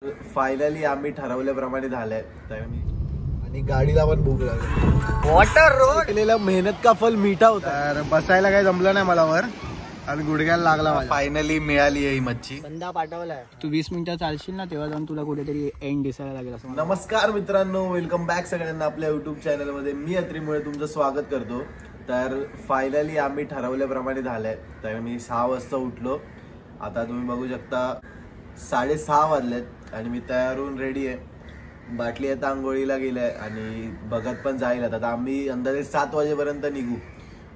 Finally आम्ही ठरवल्याप्रमाणे झालंय आणि गाडीला पण भूक लागली. वॉटर रोड केलेला मेहनत का फल मीठा होता. तर बसायला काही जमलं नाही मला वर आणि गुडघ्याला लागला माझ्या. फायनली मिळाली आहे ही मच्छी. बंदा पाठवलाय. तू 20 मिनिटं चालशील ना तेव्हा जाऊन तुला कुठेतरी एंड दिसायला लागेल असं. नमस्कार मित्रांनो, वेलकम बॅक सगळ्यांना आपल्या युट्यूब चॅनल मध्ये. मी अत्रीमुळे तुमचं स्वागत करतो. तर फायनली आम्ही ठरवल्याप्रमाणे झालंय. तर मी 6 वाजता उठलो. आता तुम्ही बघू शकता 6:30 वाजलेत आणि मी तयार होऊन रेडी आहे. बाटली आता आंघोळीला गेलाय आणि बघत पण जाईल. आता आम्ही अंदाजे 7 वाजेपर्यंत निघू.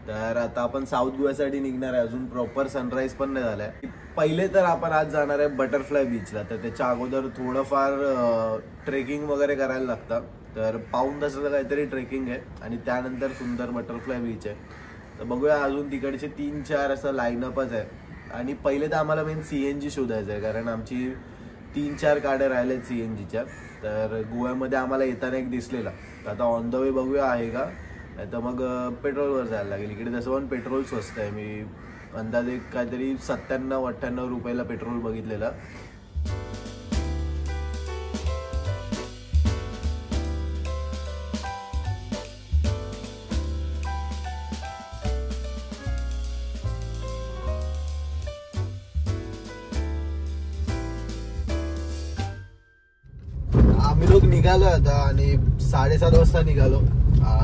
तर आता आपण साऊथ गोव्यासाठी निघणार आहे. अजून प्रॉपर सनराईज पण नाही झालाय. पहिले तर आपण आज जाणार आहे बटरफ्लाय बीचला. तर त्याच्या अगोदर थोडंफार ट्रेकिंग वगैरे करायला लागतं. तर पाऊण तासाचं काहीतरी ट्रेकिंग आहे आणि त्यानंतर सुंदर बटरफ्लाय बीच आहे. तर बघूया, अजून तिकडचे 3-4 असं लाईनअपच आहे. आणि पहिले तर आम्हाला मेन CNG शोधायचं आहे, कारण आमची 3-4 गाड्या राहिल्यात CNGच्या. तर गोव्यामध्ये आम्हाला येताना एक दिसलेला. तर आता ऑन द वे बघूया आहे का, नाही तर मग पेट्रोलवर जायला लागेल. इकडे तसं पण पेट्रोल स्वस्त आहे. मी अंदाजे काहीतरी 97-98 रुपयाला पेट्रोल बघितलेला. आम्ही लोक निघालो आता आणि 7:30 वाजता निघालो.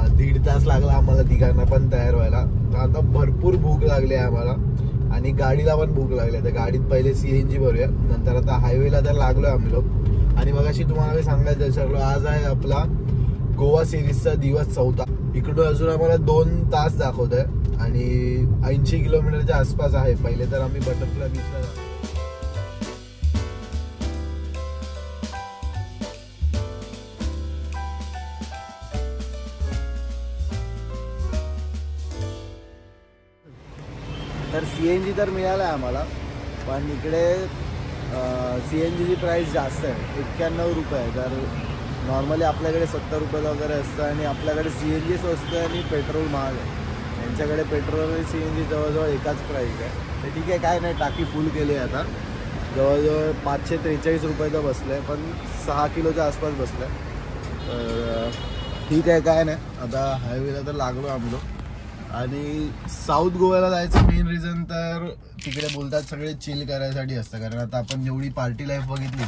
1.5 तास लागला आम्हाला तिघांना पण तयार व्हायला. तर आता भरपूर भूक लागली आहे आम्हाला आणि गाडीला पण भूक लागली. तर गाडीत पहिले CNG भरूया, नंतर आता हायवेला तर लागलोय आम्ही लोक. आणि मग अशी तुम्हाला मी सांगायचं विसरलो, आज आहे आपला गोवा सिरीजचा दिवस 4था. इकडून अजून आम्हाला 2 तास दाखवत आहे आणि 80 किलोमीटरच्या आसपास आहे. पहिले तर आम्ही बटरफ्लाय बीचला जातो. तर CNG तर मिळालं आहे आम्हाला, पण इकडे CNGची प्राईस जास्त आहे, 91 रुपये. तर नॉर्मली आपल्याकडे 70 रुपयाला वगैरे असतं आणि आपल्याकडे CNG स्वस्त आहे आणि पेट्रोल महाग आहे. यांच्याकडे पेट्रोल आणि CNG जवळजवळ एकाच प्राईस आहे. तर ठीक आहे, काय नाही, टाकी फुल केली आहे आता. जवळजवळ 543 रुपयाचं बसलं आहे, पण 6 किलोच्या आसपास बसलं आहे. तर ठीक आहे, काय नाही. आता हायवेला तर लागलो आम्ही लोक. आणि साऊथ गोव्याला जायचं मेन रिझन तर तिकडे बोलतात सगळे चिल करायसाठी असतं. कारण आता आपण जेवढी पार्टी लाईफ बघितली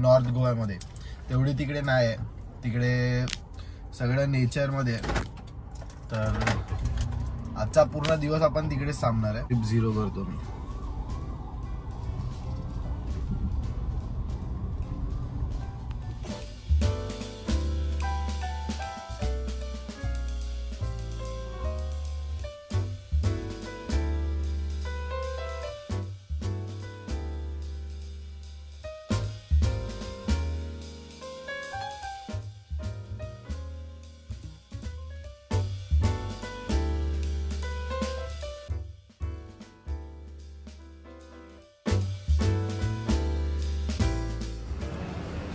नॉर्थ गोव्यामध्ये तेवढी तिकडे नाही आहे. तिकडे सगळं नेचरमध्ये आहे. तर आजचा पूर्ण दिवस आपण तिकडेच थांबणार आहे. ट्रिप 0 करतो मी.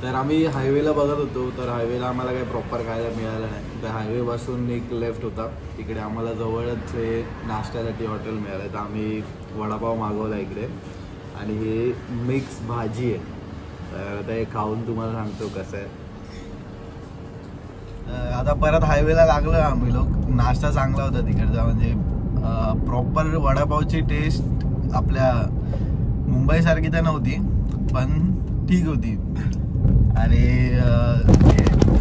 तर आम्ही हायवेला बघत होतो. तर हायवेला आम्हाला काही प्रॉपर खायला मिळालं नाही. तर हायवेपासून एक लेफ्ट होता, तिकडे आम्हाला जवळच हे नाश्त्यासाठी हॉटेल मिळालं. तर आम्ही वडापाव मागवला इकडे आणि हे मिक्स भाजी आहे. तर आता हे खाऊन तुम्हाला सांगतो कसं आहे. आता परत हायवेला लागलो आम्ही लोक. नाश्ता चांगला होता तिकडचा, म्हणजे प्रॉपर वडापावची टेस्ट आपल्या मुंबईसारखी तर नव्हती, पण ठीक होती. आणि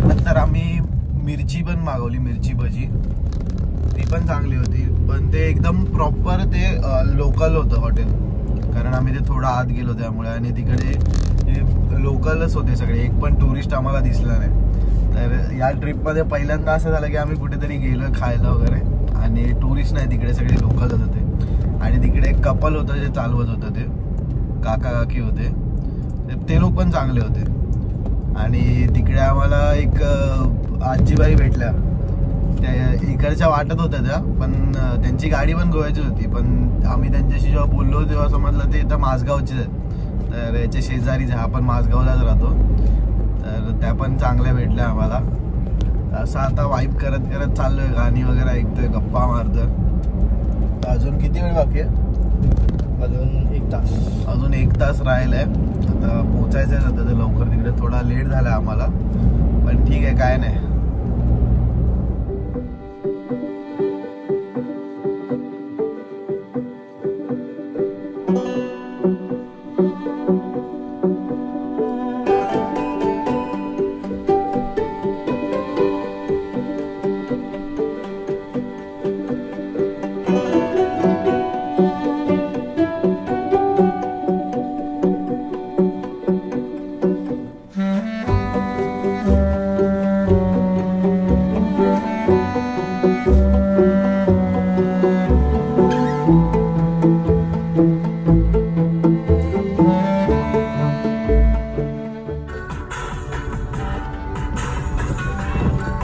नंतर आम्ही मिरची पण मागवली, मिरची भजी. ती पण चांगली होती, पण ते एकदम प्रॉपर ते लोकल होतं हॉटेल, कारण आम्ही ते थोडं आत गेलो त्यामुळे. आणि तिकडे लोकलच होते सगळे, एक पण टुरिस्ट आम्हाला दिसला नाही. तर या ट्रिपमध्ये पहिल्यांदा असं झालं की आम्ही कुठेतरी गेलो खायला वगैरे आणि टुरिस्ट नाही, तिकडे सगळे लोकलच होते. आणि तिकडे एक कपल होतं जे चालवत होतं, ते काका काकी होते, ते लोक पण चांगले होते. आणि तिकडे आम्हाला एक आजीबाई भेटल्या. त्या इकडच्या वाटत होत्या त्या, पण त्यांची गाडी पण गोव्याची होती. पण आम्ही त्यांच्याशी जेव्हा बोललो तेव्हा समजलं ते इथं माझगावचेच आहेत. तर याच्या शेजारीच, आपण माझगावलाच राहतो. तर त्या पण चांगल्या भेटल्या आम्हाला. असं आता वाईब करत करत चाललोय, गाणी वगैरे ऐकतोय, गप्पा मारतोय. अजून किती वेळ बाकी आहे? अजून 1 तास राहिलाय. आता पोचायचंय आता ते लवकर तिकडे. थोडा लेट झाला आम्हाला पण ठीक आहे, काय नाही.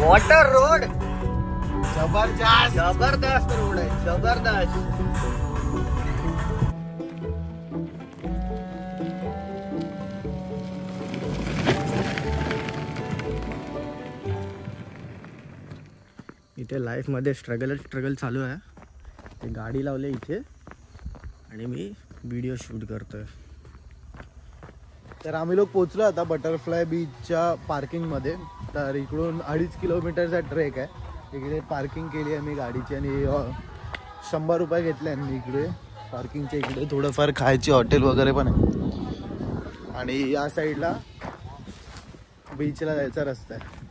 वॉटर रोड जबरदस्त जबरदस्त रोड आहे, जबरदस्त. इथे लाईफ मध्ये स्ट्रगल चालू आहे. ते गाडी लावले इथे आणि मी व्हिडिओ शूट करतोय. तर आम्ही लोक पोचलो आता बटरफ्लाय बीचच्या पार्किंग मध्ये. तर इकडून 2.5 किलोमीटरचा ट्रेक आहे. इकडे पार्किंग केली आहे मी गाडीची आणि 100 रुपये घेतले आणि इकडे पार्किंगच्या इकडे थोडंफार खायची हॉटेल वगैरे पण आहे. आणि या साईडला बीचला जायचा रस्ता आहे.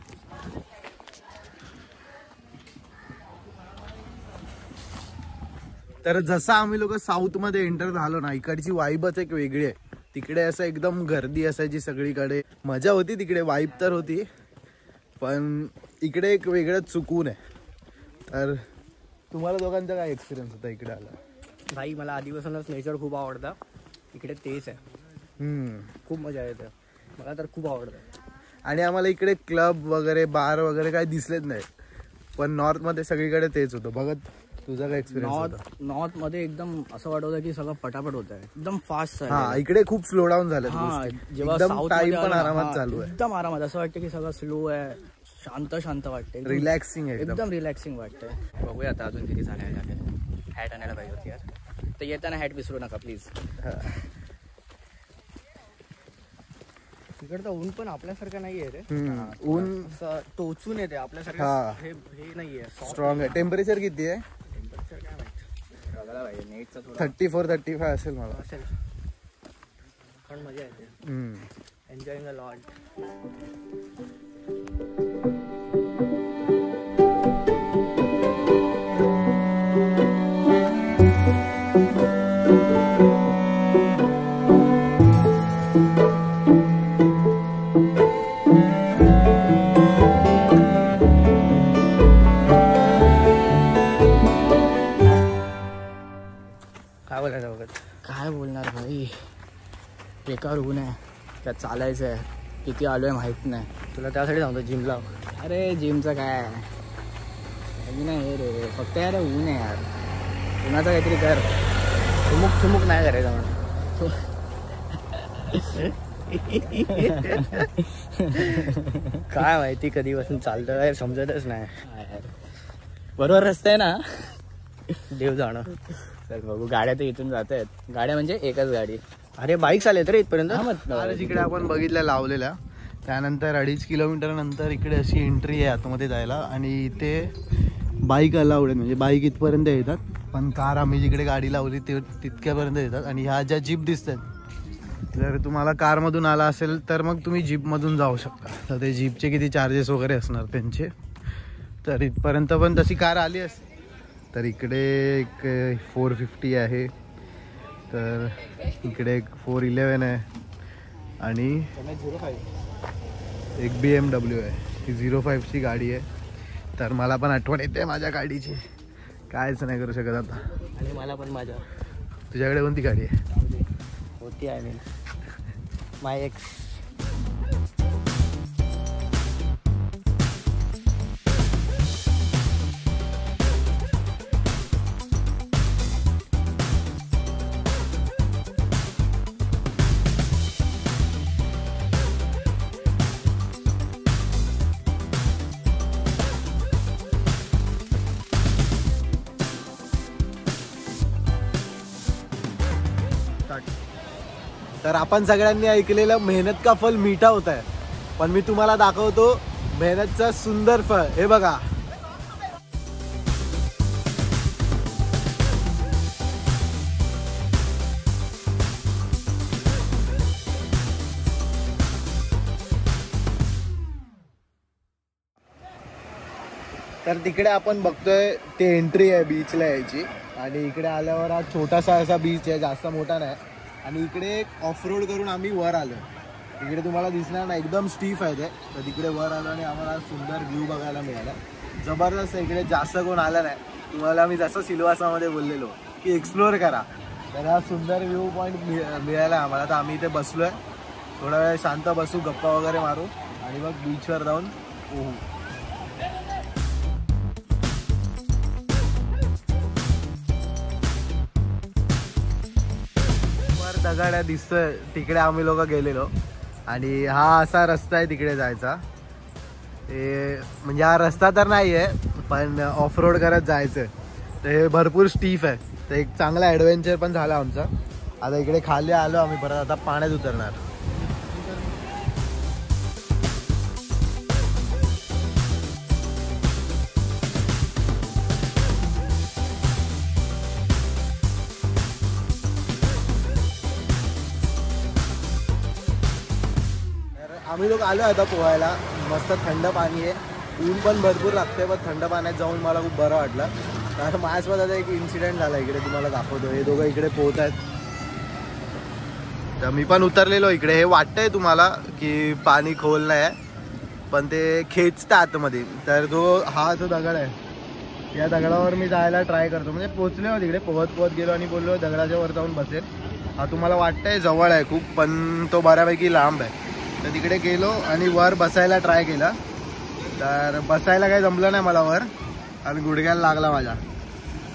तर जसं आम्ही लोक साऊथ मध्ये एंटर झालो ना, इकडची वाईबच एक वेगळी आहे. तिकडे असं एकदम गर्दी असायची सगळीकडे. मजा होती तिकडे, वाईब तर होती, पण इकडे एक वेगळंच सुकून आहे. तर तुम्हाला दोघांचा काय एक्सपिरियन्स होता इकडे आला? भाई मला आधीपासूनच नेचर खूप आवडतं. इकडे तेच आहे, खूप मजा येते. मला तर खूप आवडतं. आणि आम्हाला इकडे क्लब वगैरे बार वगैरे काय दिसलेच नाही. पण नॉर्थ मध्ये सगळीकडे तेच होतं. बघत तुझा काय एक्सपिरियन्स होता? नॉर्थ मध्ये एकदम असं वाटत होतं की सगळं पटापट होत आहे, एकदम फास्ट. हा, इकडे खूप स्लो डाऊन झालं. जेव्हा टाइम पण आरामात चालू आहे, एकदम आरामात. असं वाटतं की सगळं स्लो आहे, शांत वाटते, रिलॅक्सिंग आहे, एकदम रिलॅक्सिंग वाटतंय. बघूया आता अजून किती झाले. हॅट आणायला पाहिजे होती यार. तर येताना हॅट विसरू नका प्लीज. तिकडचं ऊन पण आपल्यासारखं नाहीये रे. ऊन टोचून येते आपल्यासारखं. हे नाहीये, स्ट्रॉंग आहे. टेम्परेचर किती आहे? 34-35 असेल मला. पण मजा येते. Enjoying a lot. काय बोलणार भाई, बेकार ऊन आहे. त्यात चालायचं आहे. किती आलोय माहित नाही. तुला त्यासाठी सांगतो जिम लाव. अरे जिमचं काय नाही रे, फक्त यार ऊन आहे यार. उन्हाचं काहीतरी कर. ठुमुक नाही करायचं म्हणून. काय माहिती कधीपासून चालतं काय समजतच नाही. बरोबर रस्ता आहे ना, देव जाणं. चल बघू. गाड्या तर इथून जात आहेत. गाड्या म्हणजे एकच गाडी. अरे बाईक आले तर इथपर्यंत. जिकडे आपण बघितल्या लावलेल्या, त्यानंतर 2.5 किलोमीटर नंतर इकडे अशी एंट्री आहे आतमध्ये जायला. आणि इथे बाईक अलाउड आहे, म्हणजे बाईक इथपर्यंत येतात. पण कार आम्ही जिकडे गाडी लावली ते तितक्यापर्यंत येतात. आणि ह्या ज्या जीप दिसतात, जर तुम्हाला कारमधून आला असेल तर मग तुम्ही जीपमधून जाऊ शकता. तर ते जीपचे किती चार्जेस वगैरे असणार त्यांचे. तर इथपर्यंत पण तशी कार आली असते. तर इकडे एक 450 आहे. तर इकडे एक 411 आहे. आणि एक BMW आहे. ही 05ची गाडी आहे. तर मला पण आठवण येते माझ्या गाडीची. कायच नाही करू शकत आता. आणि मला पण माझ्या. तुझ्याकडे कोणती गाडी आहे? होती आहे मी माय एक्स. तर आपण सगळ्यांनी ऐकलेलं मेहनत का फल मीठा होता है, पण मी तुम्हाला दाखवतो मेहनतचं सुंदर फळ. हे बघा. तर तिकडे आपण बघतोय ते एंट्री आहे बीचला यायची, आणि इकडे आल्यावर हा छोटासा असा बीच आहे, जास्त मोठा नाही. आणि इकडे ऑफ रोड करून आम्ही वर आलो. इकडे तुम्हाला दिसणार ना एकदम स्टीफ आहे ते. तर तिकडे वर आलो आणि आम्हाला सुंदर व्ह्यू बघायला मिळाला. जबरदस्त. इकडे जास्त कोण आलं नाही. तुम्हाला मी जसं सिल्वासामध्ये बोललेलो की एक्सप्लोअर करा, तर हा सुंदर व्ह्यू पॉईंट मिळाला आम्हाला. तर आम्ही इथे बसलोय, थोडा वेळ शांत बसू, गप्पा वगैरे मारू आणि मग बीचवर जाऊन पोहू. दगड दिसतोय तिकडे आम्ही लोक गेलेलो, आणि हा असा रस्ता आहे तिकडे जायचा. ते म्हणजे हा रस्ता तर नाही आहे, पण ऑफ रोड करत जायचं. तर हे भरपूर स्टीफ आहे. तर एक चांगला ॲडव्हेंचर पण झाला आमचा. आता इकडे खाली आलो आम्ही, परत आता पाण्यात उतरणार. आम्ही लोक आलो आता पोहायला. मस्त थंड पाणी आहे, ऊन पण भरपूर लागते, पण थंड पाण्यात जाऊन मला खूप बरं वाटलं. कारण माझ्यासोबत आता एक इन्सिडेंट झाला, इकडे तुम्हाला दाखवतो. हे दोघं इकडे पोहत आहेत, तर मी पण उतरलेलो इकडे. हे वाटतंय तुम्हाला की पाणी खोल नाही आहे, पण ते खेचतं आतमध्ये. तर हा जो दगड आहे, या दगडावर मी जायला ट्राय करतो. म्हणजे पोचलो तिकडे, पोहत गेलो आणि बोललो दगडाच्या वर जाऊन बसेल. हा तुम्हाला वाटतंय जवळ आहे खूप, पण तो बऱ्यापैकी लांब आहे. तर तिकडे गेलो आणि वर बसायला ट्राय केला, तर बसायला काही जमलं नाही मला वर, आणि गुडघ्याला लागला माझ्या.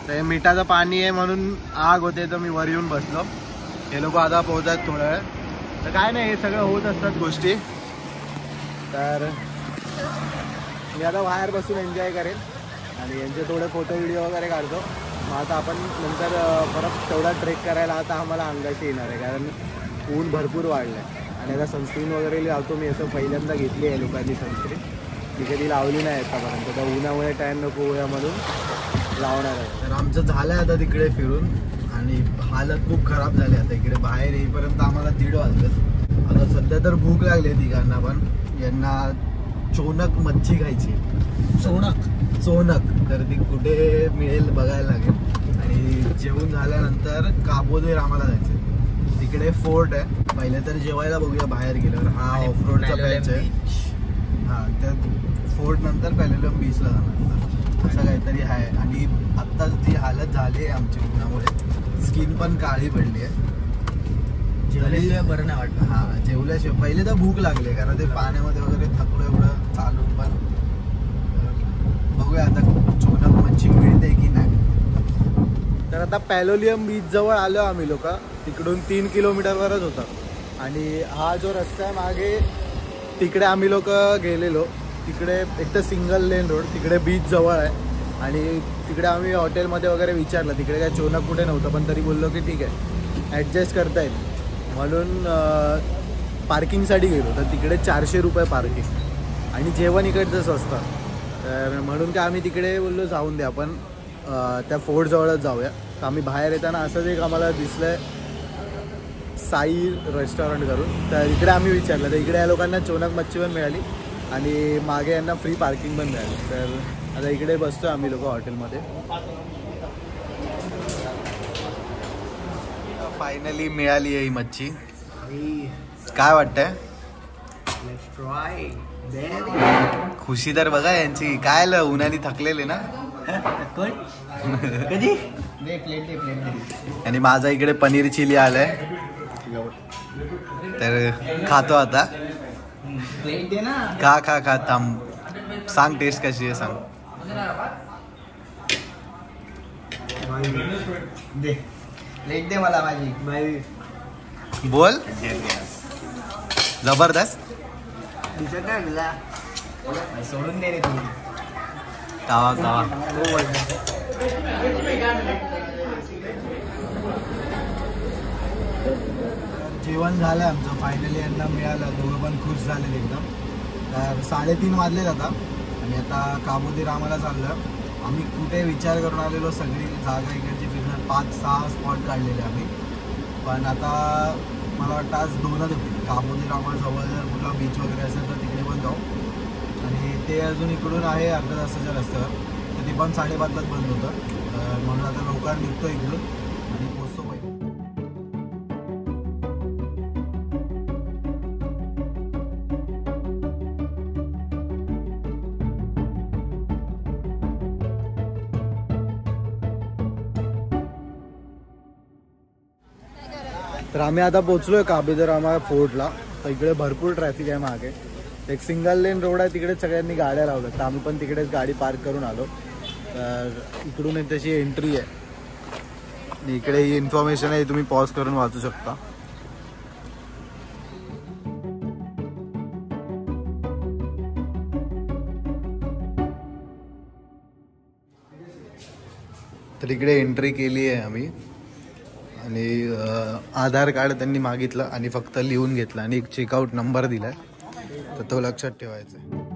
तर हे मिठाचं पाणी आहे म्हणून आग होते, तर मी वर येऊन बसलो. हे लोक आता पोहतात थोडा वेळ. तर काय नाही, हे सगळं होत असतात गोष्टी. तर मी आता बाहेर बसून एन्जॉय करेन आणि यांचे थोडे फोटो व्हिडिओ वगैरे काढतो. मग आता आपण नंतर परत तेवढा ट्रेक करायला आता आम्हाला अंगाशी येणार आहे, कारण ऊन भरपूर वाढलं आहे. आणि आता सनस्क्रीन वगैरे लावतो मी. असं पहिल्यांदा घेतली आहे लोकांनी सनस्क्रीन, ती कधी लावली नाही आतापर्यंत. तर उन्हामुळे टॅन नको होऊया म्हणून लावणार आहे. तर आमचं झालं आहे आता तिकडे फिरून, आणि हालत खूप खराब झाली. आता इकडे बाहेर येईपर्यंत आम्हाला 1:30 वाजलेत. आता सध्या तर भूक लागली आहे तिघांना पण. यांना चोनक मच्छी खायची. चोनक तर ती कुठे मिळेल बघायला लागेल. आणि जेवून झाल्यानंतर काबोदेर आम्हाला जायचं. तिकडे फोर्ट आहे. पहिले तर जेवायला बघूया बाहेर गेल्यावर. हा ऑफ रोडचा पॅच आहे. हा, त्या फोर्ट नंतर पॅलेलियम बीचला जाणार असं काहीतरी आहे. आणि आत्ताच जी हालत झाली आहे आमची उन्हामुळे, स्किन पण काळी पडली आहे. जेवल्याशिवाय बरं नाही वाटतं. हा, जेवल्याशिवाय. पहिले तर भूक लागली, कारण ते पाण्यामध्ये वगैरे थकलो एवढं चालून. पण बघूया आता चोनक मच्छी मिळते की नाही. तर आता पॅलेलियम बीच जवळ आलो आम्ही लोक. तिकडून 3 किलोमीटरवरच होता. आणि हा जो रस्ता आहे मागे, तिकडे आम्ही लोक गेलेलो. तिकडे एक तर सिंगल लेन रोड, तिकडे बीच जवळ आहे. आणि तिकडे आम्ही हॉटेलमध्ये वगैरे विचारलं, तिकडे काय चोनक कुठे नव्हतं, पण तरी बोललो की ठीक आहे ॲडजस्ट करता येईल म्हणून पार्किंगसाठी गेलो. तर तिकडे 400 रुपये पार्किंग, आणि जेवण इकडचं स्वस्त. तर म्हणून काय आम्ही तिकडे बोललो जाऊन द्या, आपण त्या फोर्टजवळच जाऊया. तर आम्ही बाहेर येताना असंच एक आम्हाला दिसलं साई रेस्टॉरंट करून. तर इकडे आम्ही विचारलं, तर इकडे या लोकांना चोनक मच्छी पण मिळाली आणि मागे यांना फ्री पार्किंग पण मिळाली. तर आता इकडे बसतो आम्ही लोक हॉटेलमध्ये. फायनली मिळाली आहे ही मच्छी. काय वाटतंय? खुशी तर बघा यांची. काय उन्हाने थकलेले ना. कधी आणि माझा इकडे पनीर चिली आलाय, तर खातो आता. खा खा खा. थांब, सांग टेस्ट कशी आहे सांग. प्लेट दे मला माझी. बोल. जबरदस्त. दिसत नाही तुला, सोडून दे रे तू. कावा कावा. जेवण झालं आमचं फायनली, यांना मिळालं. दोघं पण खुश झाले एकदम. तर 3:30 वाजलेत आता आणि आता काबोदी रामाला चाललं. आम्ही कुठे विचार करून आलेलो, सगळी जागा इकडची फिरणार, 5-6 स्पॉट काढलेले आम्ही. पण आता मला वाटतं आज 2च होते. काबोदी रामाजवळ जर कुठला बीच वगैरे असेल तर तिकडे पण जाऊ. आणि ते अजून इकडून आहे अर्ध्या तासाच्या रस्त्यावर, तर ते पण 5:30लाच बंद होतं. म्हणून आता लवकर निघतो इकडून आणि पोचतो पाहिजे. तर आम्ही आता पोचलोय काबोदी रामा फोर्टला. तर इकडे भरपूर ट्रॅफिक आहे मागे. एक सिंगल लेन रोड आहे, तिकडे सगळ्यांनी गाड्या लावल्या. तर आम्ही पण तिकडेच गाडी पार्क करून आलो. तर इकडून एक तशी एंट्री आहे. इकडे ही इन्फॉर्मेशन आहे, तुम्ही पॉज करून वाचू शकता. तर इकडे एंट्री केली आहे आम्ही आणि आधार कार्ड त्यांनी मागितलं आणि फक्त लिहून घेतलं आणि एक चेकआउट नंबर दिलाय, तर तो लक्षात ठेवायचा आहे.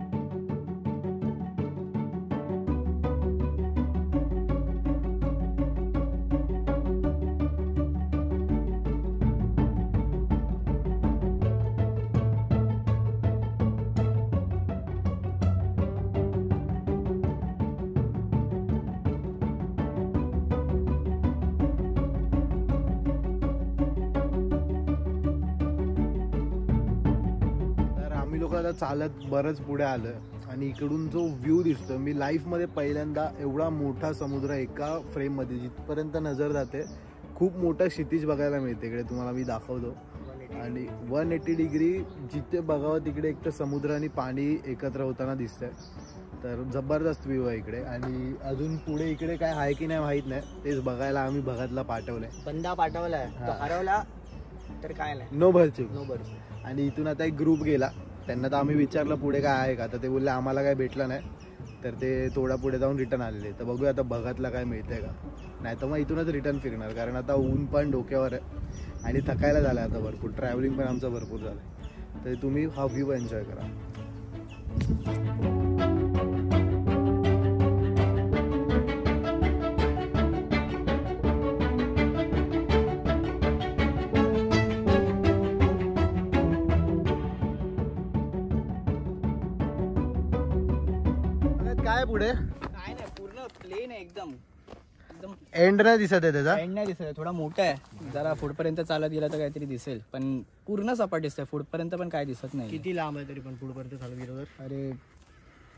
आता चालत बरंच पुढे आलं आणि इकडून जो व्ह्यू दिसतो, मी लाईफमध्ये पहिल्यांदा एवढा मोठा समुद्र एका फ्रेममध्ये जिथपर्यंत नजर जाते, खूप मोठं क्षितिज बघायला मिळते इकडे. तुम्हाला मी दाखवतो. आणि 180 डिग्री जिथे बघावं तिकडे एक तर समुद्र आणि पाणी एकत्र होताना दिसतंय. तर जबरदस्त व्ह्यू आहे इकडे. आणि अजून पुढे इकडे काय आहे की नाही माहीत नाही, तेच बघायला आम्ही भगतला पाठवलंय. बंदा पाठवलाय, हरवला तर काय नाही, नो भरची. आणि इथून आता एक ग्रुप गेला, त्यांना तर आम्ही विचारलं पुढे काय आहे का, तर ते बोलले आम्हाला काय भेटलं नाही. तर ते थोडा पुढे जाऊन रिटर्न आलेले. तर बघूया आता भगतला काय मिळतंय का, नाही तर मग इथूनच रिटर्न फिरणार. कारण आता ऊन पण डोक्यावर आहे आणि थकायला झालं आता भरपूर. ट्रॅव्हलिंग पण आमचं भरपूर झालं. तर तुम्ही हा व्ह्यू एन्जॉय करा. काय पुढे काय नाही, पूर्ण प्लेन आहे एकदम. एकदम एंड नाही दिसत आहे त्याचा. एंड नाही दिसत आहे, थोडा मोठा आहे. जरा पुढपर्यंत चालत गेला तर काहीतरी दिसेल, पण पूर्ण सपाट दिसतंय. पुढपर्यंत पण काय दिसत नाही. किती लांब आहे तरी पण पुढपर्यंत चालत गेलो तर? अरे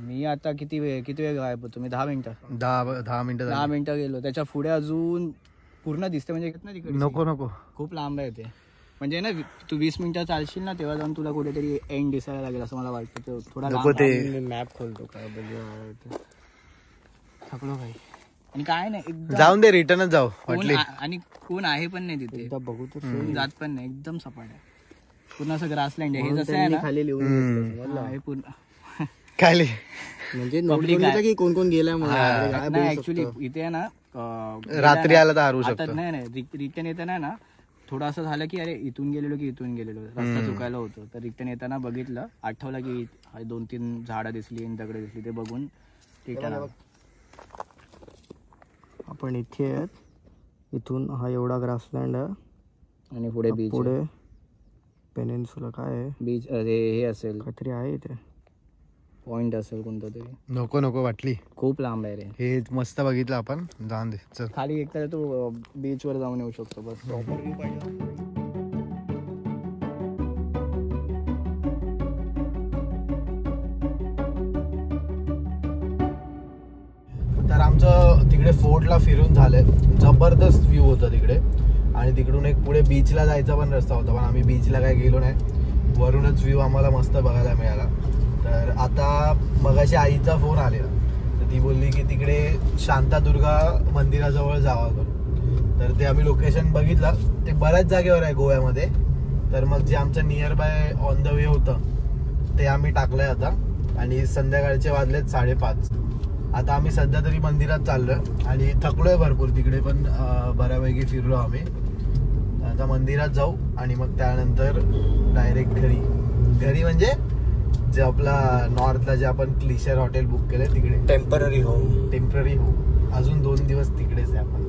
मी आता किती वेळ गायब होतो मी? 10 मिनिटं. 10 मिनिटं गेलो. त्याच्या पुढे अजून पूर्ण दिसते म्हणजे तिकडे. नको खूप लांब आहे ते. म्हणजे ना तू 20 मिनिटं चालशील ना, तेव्हा जाऊन तुला कुठेतरी एंड दिसायला लागेल असं मला वाटतं. थोडा ते मॅप खोलतो काय बघूया. थकलो काही. आणि काय नाही, जाऊन दे, रिटर्नच जाऊ. आणि कोण आहे पण नाही तिथे, बघू तर जात पण नाही. एकदम सपाट आहे, पूर्ण असं ग्रासलँड आहे. हे जसं आहे ना खाली लिहून हे पूर्ण खाली म्हणजे की कोण कोण गेलाय मला. नाही ऍक्च्युली इथे आहे ना, रात्री आला तर हारू शकतो. नाही रिटर्न येताना ना थोडं असं झालं की अरे इथून गेलेलो रस्ता चुकायला होतो. तर रिटर्न येताना बघितलं, आठवलं की 2-3 झाडं दिसली, दगड दिसली, ते बघून रिटर्न. आपण इथे आहेत, इथून हा एवढा ग्रासलँड आहे आणि पुढे बीच, पुढे पेनिन्सुला काय आहे, बीच हे असेल काहीतरी आहे इथे, पॉइंट असेल कोणता तरी. नको वाटली, खूप लांब आहे रे. हे मस्त बघितलं आपण. जाऊन दे, चल खाली एकतर तू बीच वर जाऊन येऊ शकतो बस. प्रॉपर व्ह्यू पाहिजे. तर आमचं तिकडे फोर्टला फिरून झालंय. जबरदस्त व्ह्यू होता तिकडे. आणि तिकडून एक पुढे बीचला जायचा पण रस्ता होता, पण आम्ही बीचला काय गेलो नाही. वरूनच व्ह्यू आम्हाला मस्त बघायला मिळाला. तर आता मगाशी आईचा फोन आलेला, तर ती बोलली की तिकडे शांतादुर्गा मंदिराजवळ जावा करून. तर ते आम्ही लोकेशन बघितलं, ते बऱ्याच जागेवर आहे गोव्यामध्ये. तर मग जे आमचं near by on the way होतं ते आम्ही टाकलंय आता. आणि संध्याकाळचे वाजलेत 5:30. आता आम्ही सध्या तरी मंदिरात चाललोय आणि थकलोय भरपूर. तिकडे पण बऱ्यापैकी फिरलो आम्ही. आता मंदिरात जाऊ आणि मग त्यानंतर डायरेक्ट घरी म्हणजे जे आपला नॉर्थला जे आपण क्लिशर हॉटेल बुक केलंय तिकडे टेम्पररी हो अजून 2 दिवस तिकडेच आहे आपण.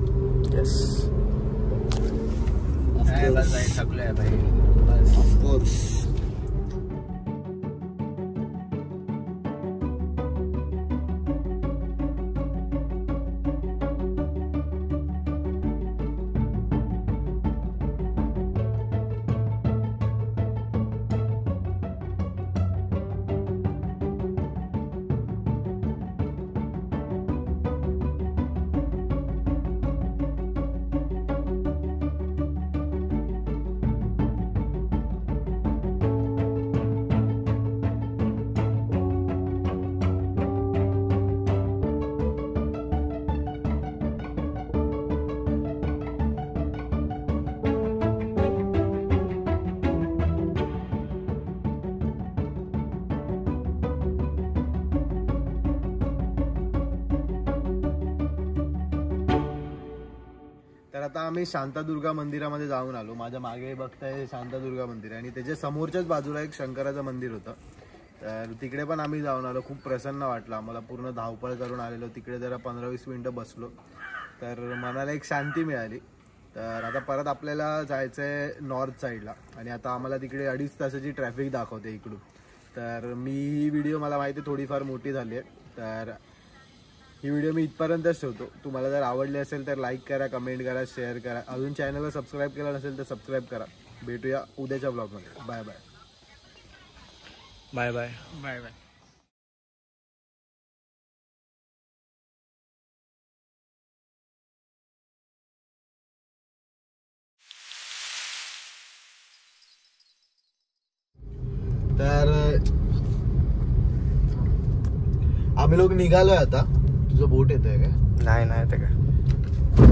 येस थकलोय भाई. ऑफकोर्स. तर आता आम्ही शांतादुर्गा मंदिरामध्ये जाऊन आलो. माझ्या मागे बघताय शांतादुर्गा मंदिर आणि त्याच्या समोरच्याच बाजूला एक शंकराचं मंदिर होतं. तर तिकडे पण आम्ही जाऊन आलो. खूप प्रसन्न वाटलं आम्हाला. पूर्ण धावपळ करून आलेलो तिकडे. जरा 15-20 मिनिटं बसलो तर मनाला एक शांती मिळाली. तर आता परत आपल्याला जायचं आहे नॉर्थ साईडला आणि आता आम्हाला तिकडे 2.5 तासाची ट्रॅफिक दाखवते इकडून. तर ही व्हिडिओ मला माहिती आहे थोडीफार मोठी झाली आहे. तर ही व्हिडिओ मी इथपर्यंतच ठेवतो. तुम्हाला जर आवडली असेल तर लाईक करा, कमेंट करा, शेअर करा. अजून चॅनलला सबस्क्राईब केलं नसेल तर सबस्क्राईब करा. भेटूया उद्याच्या ब्लॉगमध्ये. Bye bye. Bye bye. Bye bye. तर आम्ही लोक निघालोय आता. तुझं बोट येतोय काय? नाही ते काय